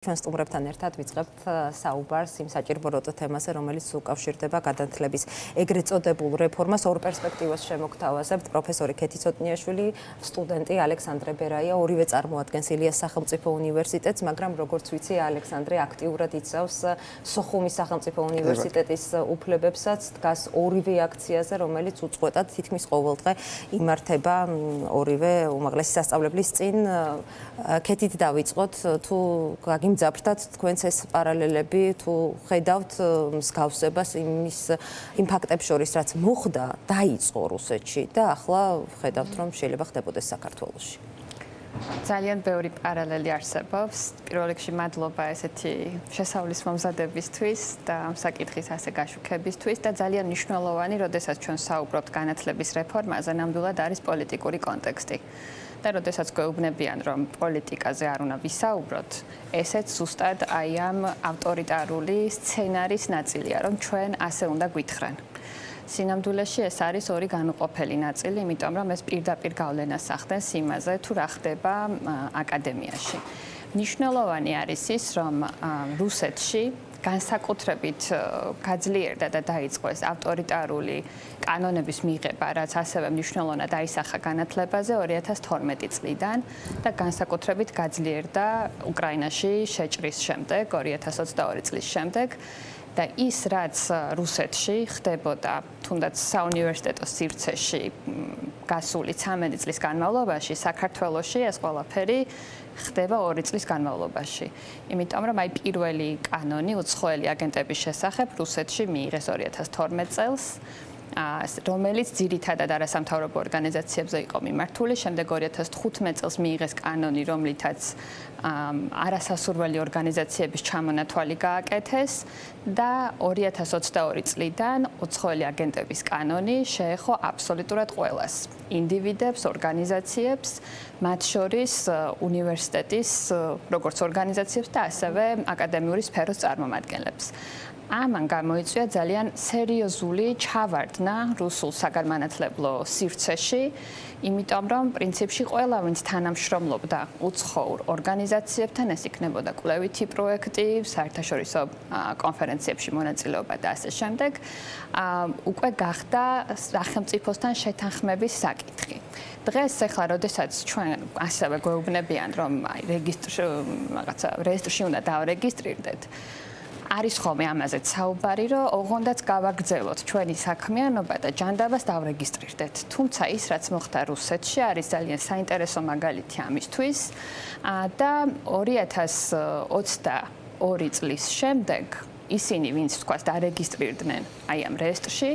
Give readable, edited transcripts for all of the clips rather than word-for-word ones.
ჩვენ სტუმრებთან ერთად ვიწყებთ საუბარს იმ საჭიროებო თემაზე, რომელიც უკავშირდება გადათლების ეგრეთ წოდებულ რეფორმას. ორ პერსპექტივას შემოგთავაზებთ პროფესორი ქეთი ცოტნიაშვილი, სტუდენტი ალექსანდრე ბერაია, ორივე წარმოადგენს ილიას სახელმწიფო უნივერსიტეტს, მაგრამ როგორც ვიცი, ალექსანდრე აქტიურად იცავს სოხუმის სახელმწიფო უნივერსიტეტის უფლებებსაც, დგას ორივე აქციაზე, რომელიც უწყვეტად თითქმის ყოველდღე იმართება ორივე უმაღლესი სასწავლებლის წინ. ქეთით დავიწყოთ, თუ მძაფრდათ თქვენს ეს პარალელები, თუ ხედავთ მსგავსებას იმ ფაქტებს შორის, რაც მოხდა, დაიწყო რუსეთში და ახლა ხედავთ, რომ შეიძლება ხდებოდეს საქართველოში. ძალიან ბევრი პარალელი არსებობს. პირველ რიგში მადლობა ესეთი შესავლის მომზადებისთვის და საკითხის ასე გაშუქებისთვის და ძალიან მნიშვნელოვანი, როდესაც ჩვენ საუბრობთ განათლების რეფორმაზე, ნამდვილად არის პოლიტიკური კონტექსტი. და როდესაც გვეუბნებიან, რომ პოლიტიკაზე არ უნდა ვისაუბროთ, ესეც ზუსტად აი ამ ავტორიტარული სცენარის ნაწილია, რომ ჩვენ ასე უნდა გვითხრან. სინამდვილეში ეს არის ორი განუყოფელი ნაწილი, იმიტომ რომ ეს პირდაპირ გავლენას ახდენს იმაზე, თუ რა ხდება აკადემიაში. მნიშვნელოვანი არის ის, რომ რუსეთში განსაკუთრებით გაძლიერდა და დაიწყო ეს ავტორიტარული კანონების მიღება, რაც ასევე მნიშვნელოვნად აისახა განათლებაზე 2012 წლიდან და განსაკუთრებით გაძლიერდა უკრაინაში შეჭრის შემდეგ, 2022 წლის შემდეგ. და ის, რაც რუსეთში ხდებოდა, თუნდაც საუნივერსიტეტო სივრცეში გასული 13 წლის განმავლობაში, საქართველოში ეს ყველაფერი ხდება 2 წლის განმავლობაში. იმიტომ რომ აი პირველი კანონი უცხოელი აგენტების შესახებ რუსეთში მიიღეს 2012 წელს, რომელიც ძირითადად არასამთავრობო ორგანიზაციებზე იყო მიმართული, შემდეგ 2015 წელს მიიღეს კანონი, რომლითაც არასასურველი ორგანიზაციების ჩამონათვალი გააკეთეს და 2022 წლიდან უცხოელი აგენტების კანონი შეეხო აბსოლუტურად ყველას, ინდივიდებს, ორგანიზაციებს, მათ შორის უნივერსიტეტის როგორც ორგანიზაციებს და ასევე აკადემიური სფეროს წარმომადგენლებს. ამან გამოიწვია ძალიან სერიოზული ჩავარდნა რუსულ საგანმანათლებლო სივრცეში, იმიტომ რომ პრინციპში ყველა, ვინც თანამშრომლობდა უცხოურ ორგანიზაციებთან, ეს იქნებოდა კვლევითი პროექტი, საერთაშორისო კონფერენციებში მონაწილეობა და ასე შემდეგ, უკვე გახდა სახელმწიფოსთან შეთანხმების საკითხი. დღეს ახლა, როდესაც ჩვენ ასევე გვეუბნებიან, რომ რეესტრში უნდა დავრეგისტრირდეთ, არის ხოლმე ამაზეც საუბარი, რომ ოღონდაც გავაგრძელოთ ჩვენი საქმიანობა და ჯანდაბას დავრეგისტრირდეთ. თუმცა ის, რაც მოხდა რუსეთში, არის ძალიან საინტერესო მაგალითი ამისთვის და 2022 წლის შემდეგ ისინი, ვინც თქვას დარეგისტრირდნენ აი ამ რეესტრში,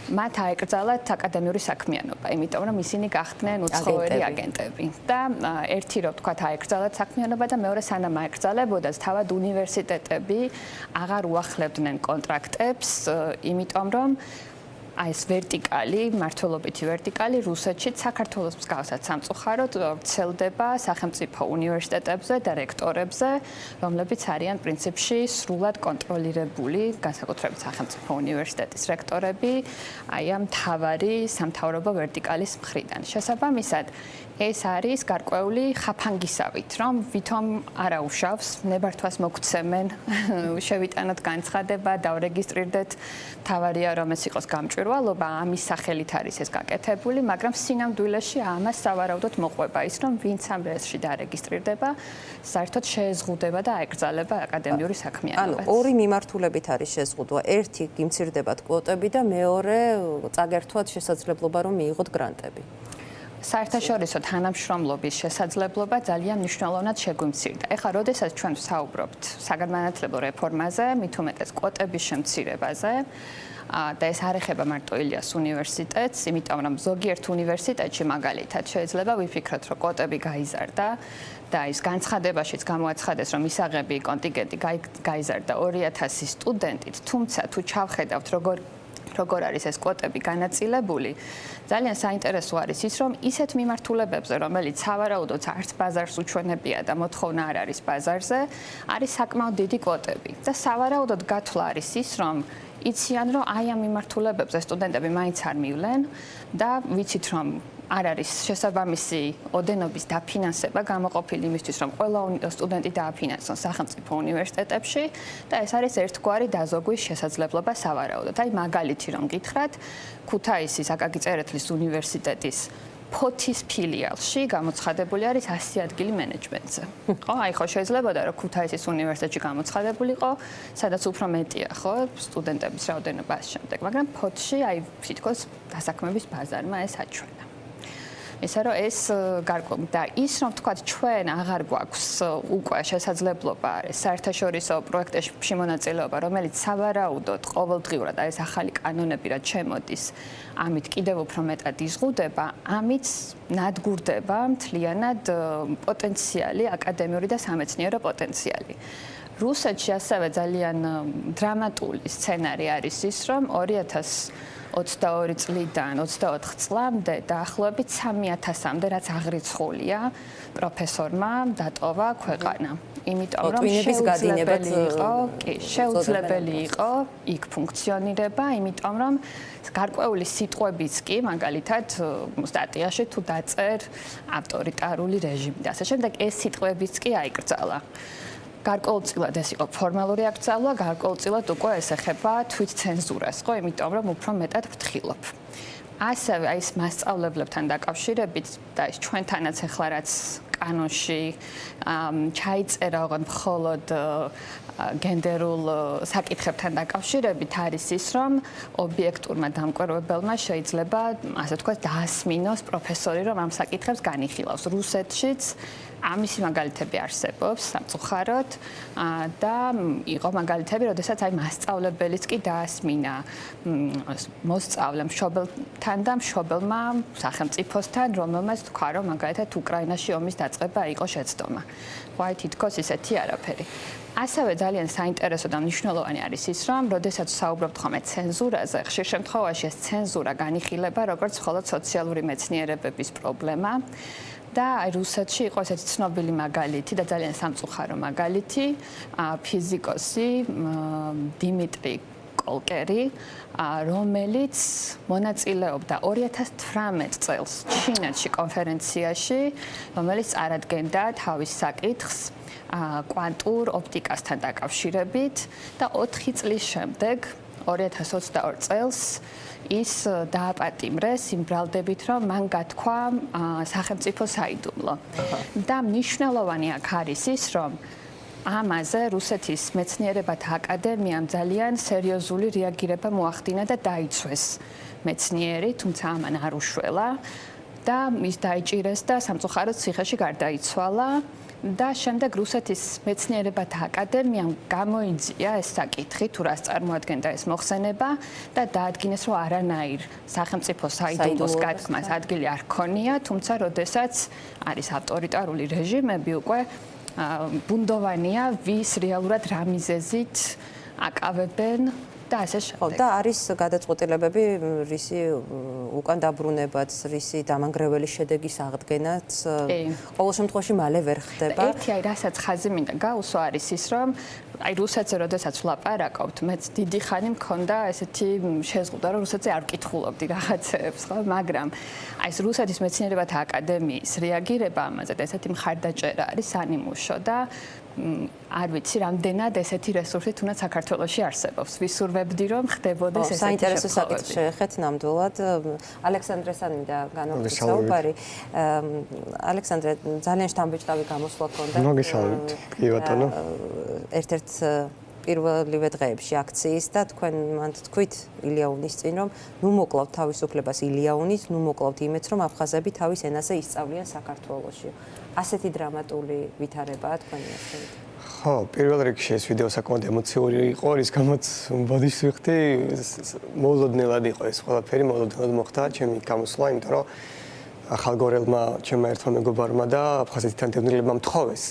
მათ აეკრძალათ აკადემიური საქმიანობა, იმიტომ რომ ისინი გახდნენ უცხოელი აგენტები. და ერთი რომ თქვათ აეკრძალათ საქმიანობა და მეორე სანამ აეკრძალებოდა, თავად უნივერსიტეტები აღარ უახლებდნენ კონტრაქტებს, იმიტომ რომ აი ეს ვერტიკალი, მმართველობითი ვერტიკალი რუსეთში საქართველოს მსგავსად სამწუხაროდ ვრცელდება სახელმწიფო უნივერსიტეტებზე და რექტორებზე, რომლებიც არიან პრინციპში სრულად კონტროლირებული, განსაკუთრებით სახელმწიფო უნივერსიტეტის რექტორები, აი ამ მთავარი სამთავრობო ვერტიკალის მხრიდან. შესაბამისად, ეს არის გარკვეული ხაფანგისავით, რომ ვითომ არაუშავს, ნებართვას მოგცემენ, შევიტანოთ განცხადება, დავრეგისტრირდეთ, თავარია რომ ეს იყოს გამჭვირვალობა, ამის სახელით არის ეს გაკეთებული, მაგრამ სინამდვილეში ამას სავარაუდოდ მოყვება ის, რომ ვინც ამ რეესტრში დარეგისტრირდება, საერთოდ შეეზღუდება და აეკრძალება აკადემიური საქმიანობას. ორი მიმართულებით არის შეზღუდვა. ერთი გიმცირდებათ კვოტები და მეორე წაგერთვათ შესაძლებლობა, რომ მიიღოთ გრანტები. საერთაშორისო თანამშრომლობის შესაძლებლობა ძალიან მნიშვნელოვნად შეგვიმცირდა. ეხლა, როდესაც ჩვენ ვსაუბრობთ საგანმანათლებლო რეფორმაზე, მით უმეტეს კვოტების შემცირებაზე, და ეს არ ეხება მარტო ილიას უნივერსიტეტს, იმიტომ რომ ზოგიერთ უნივერსიტეტში მაგალითად შეიძლება ვიფიქროთ, რომ კვოტები გაიზარდა და ის განცხადებაშიც გამოაცხადეს, რომ მისაღები კონტინგენტი გაიზარდა 2000 სტუდენტით, თუმცა თუ ჩავხედავთ როგორ არის ეს კვოტები განაწილებული, ძალიან საინტერესო არის ის, რომ ისეთ მიმართულებებზე, რომელიც სავარაუდოდ არც ბაზარს უჩვენებია და მოთხოვნა არ არის ბაზარზე, არის საკმაოდ დიდი კვოტები. და სავარაუდოდ გათვლა არის ის, რომ იციან, რომ აი ამ მიმართულებებზე სტუდენტები მაინც არ მივლენ და ვიცით, რომ არ არის შესაბამისი ოდენობის დაფინანსება გამოყოფილი იმისთვის, რომ ყველა სტუდენტი დააფინანსონ სახელმწიფო უნივერსიტეტებში და ეს არის ერთგვარი დაზოგვის შესაძლებლობა სავარაუდოდ. აი მაგალითი რომ გითხრათ, ქუთაისის აკაკი წერეთლის უნივერსიტეტის ფოთის ფილიალში გამოცხადებული არის 100 ადგილი მენეჯმენტზე. ხო, აი ხო შეიძლებოდა რომ ქუთაისის უნივერსიტეტში გამოცხადებულიყო, სადაც უფრო მეტია, ხო, სტუდენტების რაოდენობა ამ შემდეგ, მაგრამ ფოთში აი თითქოს დასაქმების ბაზარმა ეს აჩვენა. ისე რომ ეს გარკვეული და ის რომ თქვა ჩვენ აღარ გვაქვს უკვე შესაძლებლობა არის საერთაშორისო პროექტებში მონაწილეობა, რომელიც სავარაუდოდ ყოველდღიურად ეს ახალი კანონები რაც შემოდის, ამით კიდევ უფრო მეტად იზღუდება, ამით ნადგურდება მთლიანად პოტენციალი, აკადემიური და სამეცნიერო პოტენციალი. რუსეთში ასევე ძალიან დრამატული სცენარი არის ის, რომ 2022 წლიდან 24 წლამდე დაახლოებით 3000-მდე რაც აღრიცხულია პროფესორმა დატოვა ქვეყანა. იმიტომ რომ შეუძლებელი იყო იქ ფუნქციონირება, იმიტომ რომ გარკვეული სიტყვებიც კი მაგალითად სტატიაში თუ დაწერ ავტორიტარული რეჟიმი და ასე შემდეგ ეს სიტყვებიც კი აიკრძალა. გარკვეულწილად ეს იყო ფორმალური აკრძალვა, გარკვეულწილად უკვე ეს ეხება თვითცენზურას, ხო, იმიტომ რომ უფრო მეტად ვფრთხილობ. ასევე აი ეს მასწავლებლებთან დაკავშირებით და ეს ჩვენთანაც ახლა რაც კანონში ჩაიწერა ოღონდ მხოლოდ გენდერულ საკითხებთან დაკავშირებით არის ის, რომ ობიექტურმა დამკვირვებელმა შეიძლება, ასე ვთქვათ, დაასმინოს პროფესორი, რომ ამ საკითხებს განიხილავს. რუსეთშიც ამისი მაგალითები არსებობს სამწუხაროდ და იყო მაგალითები, როდესაც აი მასწავლებელიც კი დაასმინა მოსწავლე მშობელთან და მშობელმა სახელმწიფოსთან, რომელმაც თქვა, რომ მაგალითად უკრაინაში ომის დაწყება იყო შეცდომა. ვაი, თითქოს ისეთი არაფერი. ასევე ძალიან საინტერესო და მნიშვნელოვანი არის ის, რომ როდესაც საუბრობთ ხოლმე ცენზურაზე, ხშირ შემთხვევაში ეს ცენზურა განიხილება როგორც მხოლოდ სოციალური მეცნიერებების პრობლემა. და აი რუსეთში იყო ესეთი ცნობილი მაგალითი და ძალიან სამწუხარო მაგალითი, ფიზიკოსი დიმიტრი კოლკერი, რომელიც მონაწილეობდა 2018 წელს ჩინეთში კონფერენციაში, რომელიც წარადგენდა თავის საკითხს კვანტურ ოპტიკასთან დაკავშირებით და 4 წლის შემდეგ 2022 წელს ის დააპატიმრეს იმ ბრალდებით, რომ მან გათქვა სახელმწიფო საიდუმლო. და მნიშვნელოვანი აქ არის ის, რომ ამაზე რუსეთის მეცნიერებათა აკადემიამ ძალიან სერიოზული რეაგირება მოახდინა და დაიცვეს მეცნიერი, თუმცა ამან არ უშველა და ის დაიჭირეს და სამწუხაროდ ციხეში გარდაიცვალა. და შემდეგ რუსეთის მეცნიერებათა აკადემიამ გამოიძია ეს საკითხი, თუ რას წარმოადგენდა ეს მოხსენება და დაადგინეს, რომ არანაირ სახელმწიფო საიდუმლოს გათქმას ადგილი არ ჰქონია, თუმცა როდესაც არის ავტორიტარული რეჟიმები, უკვე ბუნდოვანია, ვის რეალურად რა მიზეზით აკავებენ და ასე შემდეგ. და არის გადაწყვეტილებები რისი უკან დაბრუნებაც, რისი დამანგრეველი შედეგის აღდგენაც ყოველ შემთხვევაში მალე ვერ ხდება. ერთი აი რასაც ხაზი მინდა გაუსვა არის ის, რომ აი რუსეთზე როდესაც ვლაპარაკობთ, მეც დიდი ხანი მქონდა ესეთი შეზღუდვა, რომ რუსეთზე არ ვკითხულობდი რაღაცებს, ხო, მაგრამ აი ეს რუსეთის მეცნიერებათა აკადემიის რეაგირება ამაზე და ესეთი მხარდაჭერა არის სანიმუშო და არ ვიცი, რამდენად ესეთი რესურსი თუნდაც საქართველოში არსებობს. ვისურვებდი, რომ ხდებოდეს ესეთი საინტერესო საკითხი შეეხეთ ნამდვილად. ალექსანდრესთან მინდა განვიხილოთ საუბარი. ალექსანდრე, ძალიან შთამბეჭდავი გამოსვლა ჰქონდა. მოგესალმებით, კი ბატონო. ერთ-ერთ პირველივე დღეებში აქციის და თქვენ მანდ თქვით ილიაუნის წინ, რომ ნუ მოკლავთ თავისუფლებას ილიაუნით, ნუ მოკლავთ იმედს, რომ აფხაზები თავის ენაზე ისწავლიან საქართველოში. ასეთი დრამატული ვითარებაა თქვენი არსებით. ხო, პირველ რიგში ეს ვიდეო საკმაოდ ემოციური იყო, რის გამოც ბოდიშს ვიხდი, მოულოდნელად იყო ეს ყველაფერი, მოულოდნელად მოხდა ჩემი გამოსვლა, იმიტომ რომ ახალგორელმა ჩემმა ერთმა მეგობარმა და აფხაზეთიდან დევნილებმა მთხოვეს.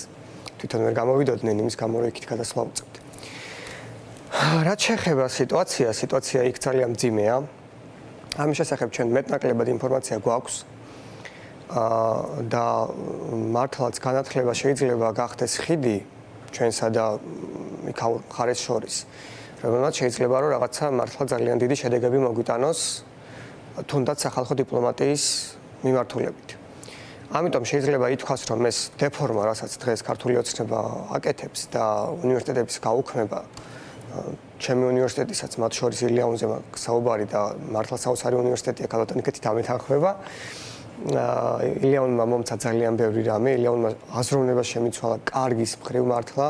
თვითონ ვერ გამოვიდოდნენ იმის გამო, რომ იქით გადასვლა უწევთ. რაც შეეხება სიტუაცია იქ ძალიან მძიმეა. ამის შესახებ ჩვენ მეტნაკლებად ინფორმაცია გვაქვს. და მართლაც განათლება შეიძლება გახდეს ხიდი ჩვენსა და მიქაურ მხარეს შორის, რომელმაც შეიძლება რომ რაღაცა მართლა ძალიან დიდი შედეგები მოგვიტანოს, თუნდაც სახალხო დიპლომატიის მიმართულებით. ამიტომ შეიძლება ითქვას, რომ ეს დეფორმა, რასაც დღეს ქართული ოცნება აკეთებს და უნივერსიტეტების გაუქმება, ჩემი უნივერსიტეტისაც მათ შორის ილიაუნზე მაქვს საუბარი და მართლა საოცარი უნივერსიტეტია, კალათონიკეთი დამეთანხმება. ილიაუნმა მომცა ძალიან ბევრი რამე, ილიაუნმა აზროვნება შემიცვალა კარგის მხრივ მართლა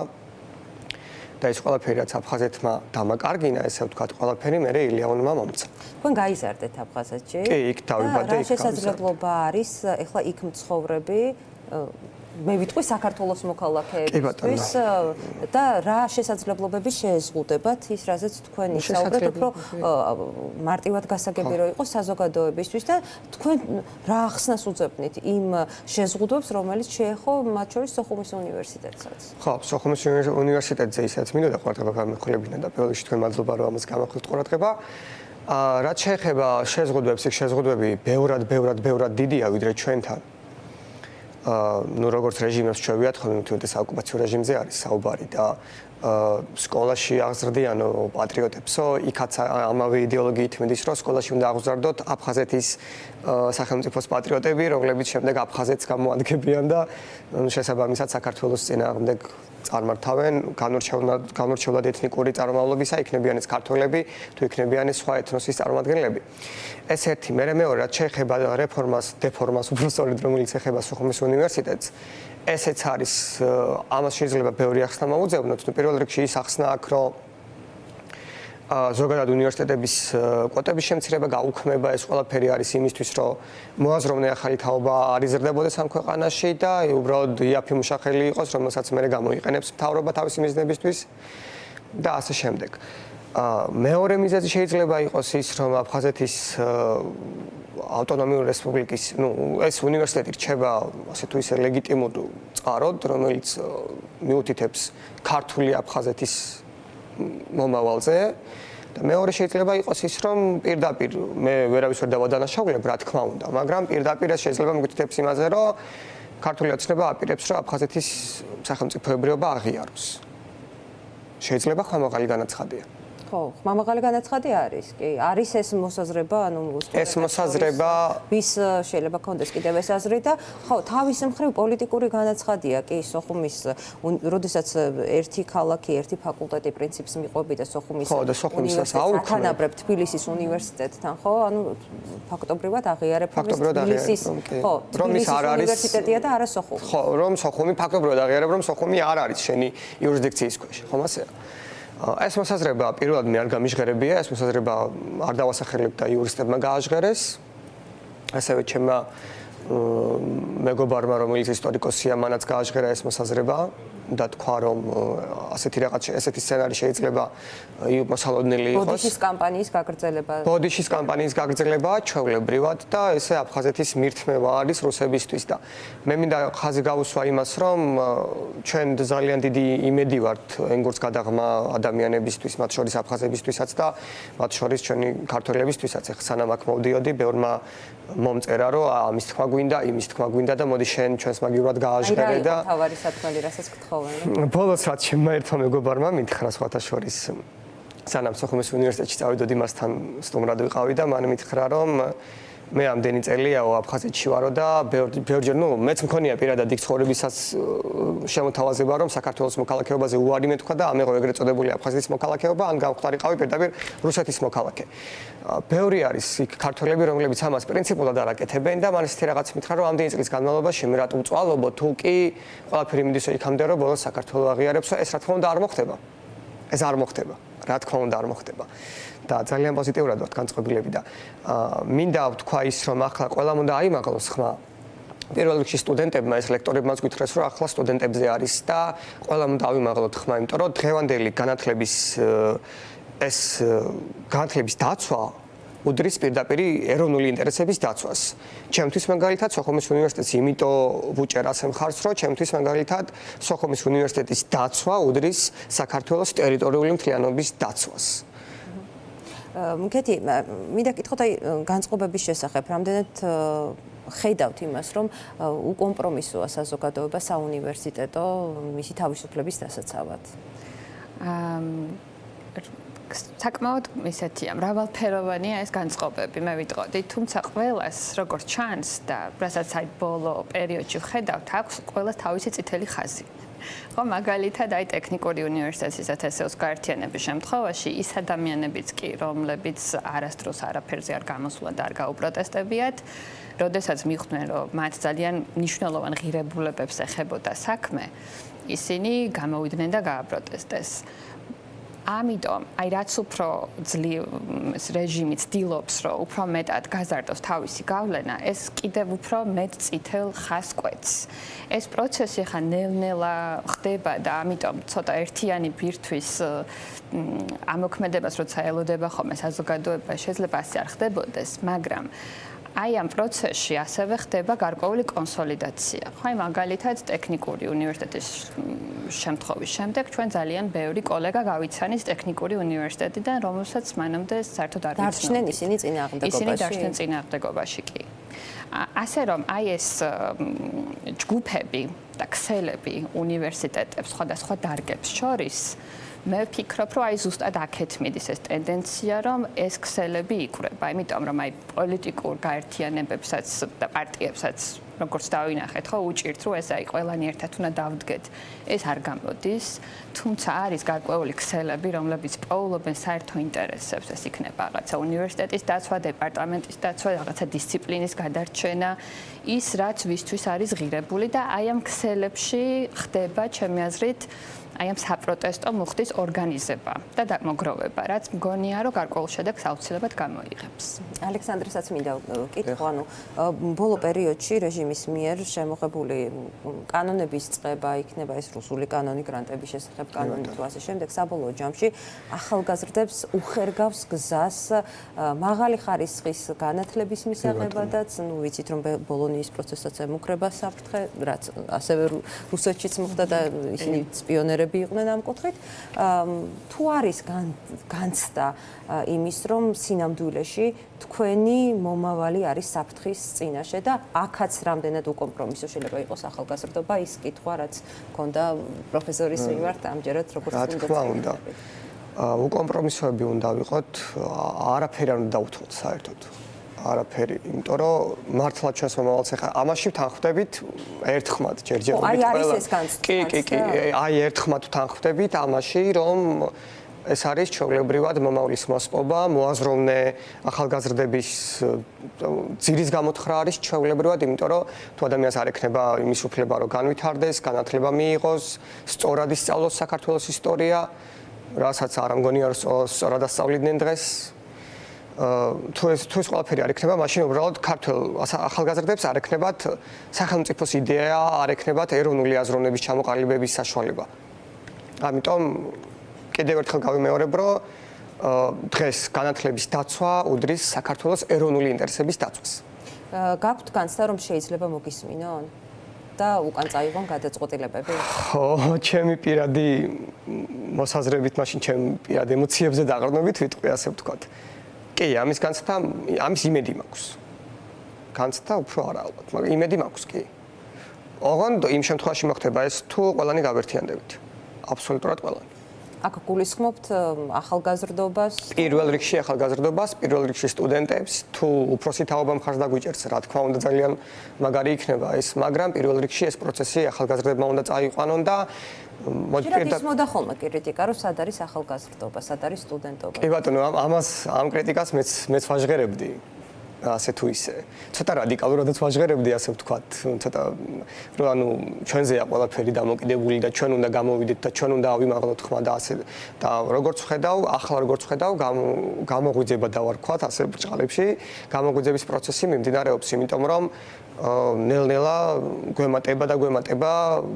და ეს ყველაფერი რაც აფხაზეთმა დამაკარგინა, ესე ვთქვათ, ყველაფერი მერე ილიაუნმა მომცა. თქვენ გაიზარდეთ აფხაზეთში? კი, იქ დავიბადე, იქ რა შესაძლებლობა არის ეხლა იქ მცხოვრები მე ვიტყვი საქართველოს მოქალაქეებისთვის და რა შესაძლებლობები შეეზღუდებათ ის რაზეც თქვენ ისაუბრეთ უფრო მარტივად გასაგები რომ იყოს საზოგადოებისთვის და თქვენ რა ახსნას უძებნით იმ შეზღუდვებს რომელიც შეეხო მათ შორის სოხუმის უნივერსიტეტსაც ხო სოხუმის უნივერსიტეტზე ისაც მინდოდა ყურადღება გამეხულებინა და პირველ რიგში თქვენ მადლობა რომ ამას გამახვილთ ყურადღება რაც შეეხება შეზღუდვებს იქ შეზღუდვები ბევრად დიდია ვიდრე ჩვენთან ну როგორც რეჟიმებს ჩვევიათ ხოლმე თუნდაც საოკუპაციო რეჟიმზე არის საუბარი და სკოლაში აღზრდიანო პატრიოტებსო იქაც ამავე იდეოლოგიით მიდის რომ სკოლაში უნდა აღზრდოთ აფხაზეთის სახელმწიფოს პატრიოტები რომლებიც შემდეგ აფხაზეთს გამოადგენენ და შესაბამისად საქართველოს წინააღმდეგ წარმართავენ განორჩეულად ეთნიკური წარმომავლობისა იქნებიან ეს ქართველები თუ იქნებიან ეს სხვა ეთნოსის წარმომადგენლები ეს ერთი მეორე რაც შეეხება დეფორმას უბრალოდ რომელიც ეხება სოხუმის უნივერსიტეტს ესეც არის ამას შეიძლება ბევრი ახსნა მოუძებნოთ თუ პირველ რიგში ის ახსნა აქვს რომ ზოგადად უნივერსიტეტების კვოტების შემცირება გაუქმება ეს ყველაფერი არის იმისთვის რომ მოაზროვნე ახალი თაობა არ იზრდებოდეს ამ ქვეყანაში და უბრალოდ იაფი მუშახელი იყოს რომელსაც მე გამოიყენებს მთავრობა თავისი მიზნებისთვის და ასე შემდეგ მეორე მიზეზი შეიძლება იყოს ის რომ აფხაზეთის ავტონომიური რესპუბლიკის ეს უნივერსიტეტი რჩება ასე თუ ისე ლეგიტიმურ წყაროდ რომელიც მიუთითებს ქართული აფხაზეთის მომავალზე და მეორე შეიძლება იყოს ის რომ პირდაპირ მე ვერავის ვერ დავადანაშაულებ რა თქმა უნდა მაგრამ პირდაპირ ეს შეიძლება მიგვითითებს იმაზე რომ ქართული ოცნება აპირებს რომ აფხაზეთის სახელმწიფოებრიობა აღიაროს შეიძლება ხმამაღალი განაცხადია ხო, ხმამაღალი განაცხადი არის. კი, არის ეს მოსაზრება, ანუ ეს მოსაზრება ვის შეიძლება კონდეს კიდევ ეს აზრი და ხო, თავის მხრივ პოლიტიკური განაცხადია, კი, სოხუმის, როდესაც ერთი ქალაქი, ერთი ფაკულტეტი პრინციპს მიყვები და სოხუმის უნივერსიტეტს თანაბრებ თბილისის უნივერსიტეტთან, ხო? ანუ ფაქტობრივად აღიარებ თბილისის, ხო, თბილისის უნივერსიტეტია და არა სოხუმი. ხო, რომ სოხუმი ფაქტობრივად აღიარებ რომ სოხუმი არ არის შენი იურისდიქციის ქვეშ, ხომ ასეა? ეს მოსაზრება პირველად მე არ გამიჟღერებია, ეს მოსაზრება არ დავასახელებ და იურისტებმა გააჟღერეს. ასევე ჩემმა მეგობარმა, რომელიც ისტორიკოსია, მანაც გააჟღერა ეს მოსაზრება და თქვა რომ ესეთი სცენარი შეიძლება მოსალოდნელი იყოს. ბოდიშის კამპანიის გაგრძელება ჩვეულებრივად და ესე აფხაზეთის მირთმევა არის რუსებისთვის და მე მინდა ხაზი გავუსვა იმას რომ ჩვენ ძალიან დიდი იმედი ვართ ენგურს გადაღმა ადამიანებისთვის, მათ შორის აფხაზებისთვისაც და მათ შორის ჩვენი ქართველებისთვისაც. ეხლა სანამ აქ მოვდიოდი, ბევრმა მომწერა რომ ამის თქმა გვინდა, იმის თქმა გვინდა და მოდი შენ ჩვენს მაგივრად გააჟღერე და თავარი სათქმელი რასაც გთხოვენ. ბოლოს რაც შემმა ერთმა მეგობარმა მითხრა სხვათა შორის სანამ სოხუმის უნივერსიტეტში წავიდოდი მასთან სტუმრად ვიყავი და მან მითხრა რომ მე ამდენი წელიაო აფხაზეთში ვარო და ბევრჯერ მეც მქონია პირადად იქ ცხოვრებისას შემოთავაზება რომ საქართველოს მოქალაქეობაზე უარი მეთქვა და ამეღო ეგრეთ წოდებული აფხაზეთის მოქალაქეობა ან გამختارიყავი პირდაპირ რუსეთის მოქალაქე. ბევრი არის იქ ქართველები რომლებიც ამას პრინციპულად არ აკეთებენ და მან ისეთი რაღაც მითხრა რომ ამდენი წლის განმავლობაში მე რატომ წვალობო თუ კი ყველაფერი მიდის იქამდე რომ ბოლოს საქართველოს აღიარებსო ეს რა თქმა უნდა არ მოხდება. ეს არ მოხდება. რა თქმა უნდა არ მოხდება. და ძალიან პოზიტიურად ვართ განწყობილები და მინდა ვთქვა ის რომ ახლა ყველამ უნდა აიმაღლოს ხმა. პირველ რიგში სტუდენტებმა ეს ლექტორებმაც გითხრეს რომ ახლა სტუდენტებზე არის და ყველამ უნდა ავიმაღლოთ ხმა, იმიტომ რომ დღევანდელი განათლების დაცვა უდრის პირდაპირ ეროვნული ინტერესების დაცვას. ჩემთვის მაგალითად სოხუმის უნივერსიტეტს იმიტომ ვუჭერ ასე მხარს, რომ ჩემთვის მაგალითად სოხუმის უნივერსიტეტის დაცვა უდრის საქართველოს ტერიტორიული მთლიანობის დაცვას. მგეთი, მინდა კითხოთ აი განწყობების შესახებ, რამდენად ხედავთ იმას, რომ უკომპრომისოა საზოგადოება საუნივერსიტეტო მისი თავისუფლების დასაცავად. საკმაოდ ისეთია, მრავალფეროვანია ეს განწყობები, მე ვიტყოდი, თუმცა ყველას როგორც ჩანს და რასაც აი ბოლო პერიოდში ვხედავთ, აქვს ყველას თავისი წითელი ხაზი. ხო, მაგალითად, აი ტექნიკური უნივერსიტეტის ეთესეოს გაერთიანების შემთხვევაში ის ადამიანებიც კი, რომლებიც არასდროს არაფერზე არ გამოსულა და არ გაუპროტესტებიათ, როდესაც მიხვდნენ, რომ მათ ძალიან მნიშვნელოვან ღირებულებებს ეხებოდა საქმე, ისინი გამოვიდნენ და გააპროტესტეს. ამიტომ, აი რაც უფრო ძლივ რეჟიმი ცდილობს, რომ უფრო მეტად გაზარდოს თავისი გავლენა, ეს კიდევ უფრო მეტ წითელ ხაზს კვეთს. ეს პროცესი ხა ნელ-ნელა ხდება და ამიტომ ცოტა ერთიანი ბირთვის ამოქმედებას როცა ელოდება ხოლმე საზოგადოება, შეიძლება ასე არ ხდებოდეს, მაგრამ აი ამ პროცესში ასევე ხდება გარკვეული კონსოლიდაცია. ხო, აი მაგალითად ტექნიკური უნივერსიტეტის შემთხვევის შემდეგ ჩვენ ძალიან ბევრი კოლეგა გავიცანით ტექნიკური უნივერსიტეტიდან, რომელსაც მანამდე საერთოდ არ ვიცნობდით. დარჩნენ ისინი წინააღმდეგობაში. ისინი დარჩნენ წინააღმდეგობაში კი. ასე რომ აი ეს ჯგუფები და ქსელები უნივერსიტეტებს სხვადასხვა დარგებს შორის მე ვფიქრობ, რომ აი ზუსტად აქეთ მიდის ეს ტენდენცია, რომ ეს ქსელები იკვრება, იმიტომ რომ აი პოლიტიკურ გაერთიანებებსაც და პარტიებსაც როგორც დავინახეთ, ხო, უჭირთ, რომ ეს აი ყველანი ერთად უნდა დავდგეთ. ეს არ გამოდის, თუმცა არის გარკვეული ქსელები, რომლებიც პოულობენ საერთო ინტერესებს, ეს იქნება რაღაცა უნივერსიტეტის დაცვა, დეპარტამენტის დაცვა, რაღაცა დისციპლინის გადარჩენა, ის რაც ვისთვის არის ღირებული და აი ამ ქსელებში ხდება, ჩემი აზრით, აი ამ საპროტესტო მუხტის ორგანიზება და დამოგროვება, რაც მგონია, რომ გარკვეულ შედეგს აუცილებლად გამოიღებს. ალექსანდრესაც მინდა ვკითხო, ანუ ბოლო პერიოდში რეჟიმის მიერ შემოღებული კანონების წყება იქნება ეს რუსული კანონი, გრანტების შესახებ კანონი თუ ასე შემდეგ, საბოლოო ჯამში ახალგაზრდებს უხერგავს გზას მაღალი ხარისხის განათლების მისაღებადაც, ნუ ვიცით რომ ბოლონიის პროცესსაც ემუქრება საფრთხე, რაც ასევე რუსეთშიც მოხდა და ისინი სპიონერები იყვნენ ამ კუთხით. თუ არის განცდა იმის, რომ სინამდვილეში თქვენი მომავალი არის საფრთხის წინაშე და აქაც რამდენად უკომპრომისო შეიძლება იყოს ახალგაზრდობა, ის კითხვა, რაც ქონდა პროფესორის მიმართ ამჯერად როგორც რა თქმა უნდა. უკომპრომისოები უნდა ვიყოთ, არაფერი არ უნდა დავუთმოთ საერთოდ. არაფერი, იმიტომ რომ მართლა ჩვენს მომავალს ახლა ამაში თანხმდებით ერთხმად ჯერჯერობით ყველა. აი არის ეს განცდა. კი, აი ერთხმად თანხმდებით ამაში, რომ ეს არის ჩვეულებრივად მომავლის მოსპობა, მოაზროვნე ახალგაზრდების ძირის გამოთხრა არის ჩვეულებრივად, იმიტომ რომ თუ ადამიანს არ ექნება იმის უფლება, რომ განვითარდეს, განათლება მიიღოს, სწორად ისწავლოს საქართველოს ისტორია, რასაც არ ამგონია რომ სწორად ასწავლიდნენ დღეს. თუ ეს ყველაფერი არ ექნება, მაშინ უბრალოდ ქართველ ახალგაზრდებს არ ექნებათ სახელმწიფოს იდეა, არ ექნებათ ეროვნული აზროვნების ჩამოყალიბების საშუალება. ამიტომ კიდევ ერთხელ გავიმეორებ, რომ დღეს განათლების დაცვა უდრის საქართველოს ეროვნული ინტერესების დაცვას. გაქვთ განცდა, რომ შეიძლება მოგისმინონ და უკან წაიღონ გადაწყვეტილებები? ხო, ჩემი პირადი მოსაზრებით, მაშინ ჩემი პირადი ემოციებზე დაყრდნობით ვიტყვი, ასე ვთქვათ. კი, ამის განცდა, ამის იმედი მაქვს. განცდა უფრო არა ალბათ, მაგრამ იმედი მაქვს კი. ოღონდ იმ შემთხვევაში მოხდება ეს, თუ ყველანი გავერთიანდებით. აბსოლუტურად ყველანი. აქ გულისხმობთ ახალგაზრდობას? პირველ რიგში ახალგაზრდობას, პირველ რიგში სტუდენტებს, თუ უფროსი თაობა მხარს დაგვიჭერს, რა თქმა უნდა ძალიან მაგარი იქნება ეს, მაგრამ პირველ რიგში ეს პროცესი ახალგაზრდებმა უნდა წაიყვანონ და მოდიფიკაცია მოდა ხოლმე კრიტიკა, რომ სად არის ახალგაზრდობა, სად არის სტუდენტობა. კი ბატონო, ამ კრიტიკას მეც ვაჟღერებდი. ასე თუ ისე. ცოტა რადიკალურადაც ვაჟღერებდი, ასე ვთქვათ. ცოტა რომ ანუ ჩვენზეა ყველაფერი დამოკიდებული და ჩვენ უნდა გამოვიდეთ და ჩვენ უნდა ავიმაღლოთ ხმა და ასე და როგორც ვხედავ, ახლა როგორც ვხედავ, გამოღვიძება დავარქვათ ასე ბრჭყალებში, გამოღვიძების პროცესი მიმდინარეობს, იმიტომ რომ ნელ-ნელა გვემატება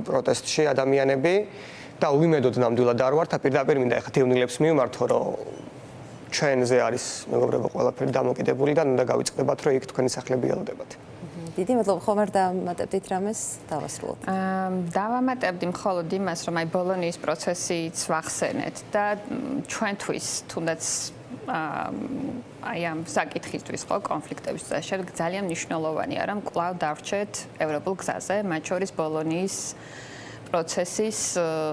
პროტესტში ადამიანები და უიმედოდ ნამდვილად არ ვართ და პირდაპირ მინდა ეხლა თევნილებს მივმართო, რომ ჩვენზე არის მეგობრებო ყველაფერი დამოკიდებული და უნდა გავიწყდებათ, რომ იქ თქვენი სახლები ელოდებათ. დიდი მადლობა, ხომ არ დავამატებდით რამეს დავასრულოთ. დავამატებდი მხოლოდ იმას, რომ აი ბოლონიის პროცესიც ვახსენეთ და ჩვენთვის თუნდაც აი ამ საკითხისთვის ხო კონფლიქტების წესრიგ ძალიან მნიშვნელოვანია, რომ კვლავ დავრჩეთ ევროპულ გზაზე, მათ შორის ბოლონიის პროცესის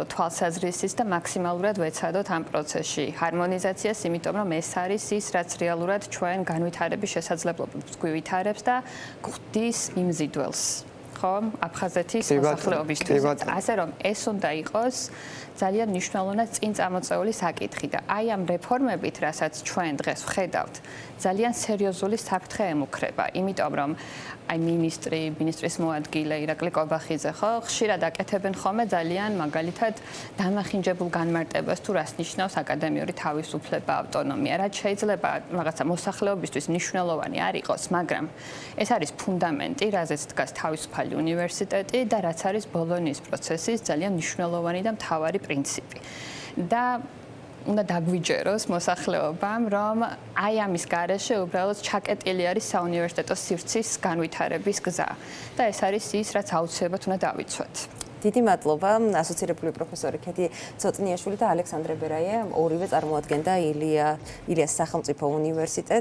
თვალსაზრისით და მაქსიმალურად ვეცადოთ ამ პროცესში ჰარმონიზაციას, იმიტომ რომ ეს არის ის, რაც რეალურად ჩვენ განვითარების შესაძლებლობებს გვივითარებს და გვხდის იმ მზიდველს. ხო, აფხაზეთის მოსახლეობისთვის. ასე რომ ეს უნდა იყოს ძალიან მნიშვნელოვნად წინ წამოწეული საკითხი და აი ამ რეფორმებით, რასაც ჩვენ დღეს ვხედავთ, ძალიან სერიოზული საფრთხე ემუქრება, იმიტომ რომ აი მინისტრის მოადგილე ირაკლი კობახიძე ხო ხშირად აკეთებენ ხოლმე ძალიან მაგალითად დამახინჯებულ განმარტებას თუ რას ნიშნავს აკადემიური თავისუფლება, ავტონომია, რაც შეიძლება რაღაცა მოსახლეობისთვის მნიშვნელოვანი არ იყოს, მაგრამ ეს არის ფუნდამენტი, რაზეც დგას თავისუფალი უნივერსიტეტი და რაც არის ბოლონიის პროცესის ძალიან მნიშვნელოვანი და მთავარი პრინციპი. და უნდა დაგვიჯეროს მოსახლეობამ, რომ აი ამის გარეშე უბრალოდ ჩაკეტილი არის საუნივერსიტეტო სივრცის განვითარების გზა და ეს არის ის, რაც აუცილებლად უნდა დავიცვათ. დიდი მადლობა ასოცირებული პროფესორი ქეთი ცოტნიაშვილი და ალექსანდრე ბერაია, ორივე წარმოადგენდა ილიას სახელმწიფო უნივერსიტეტს.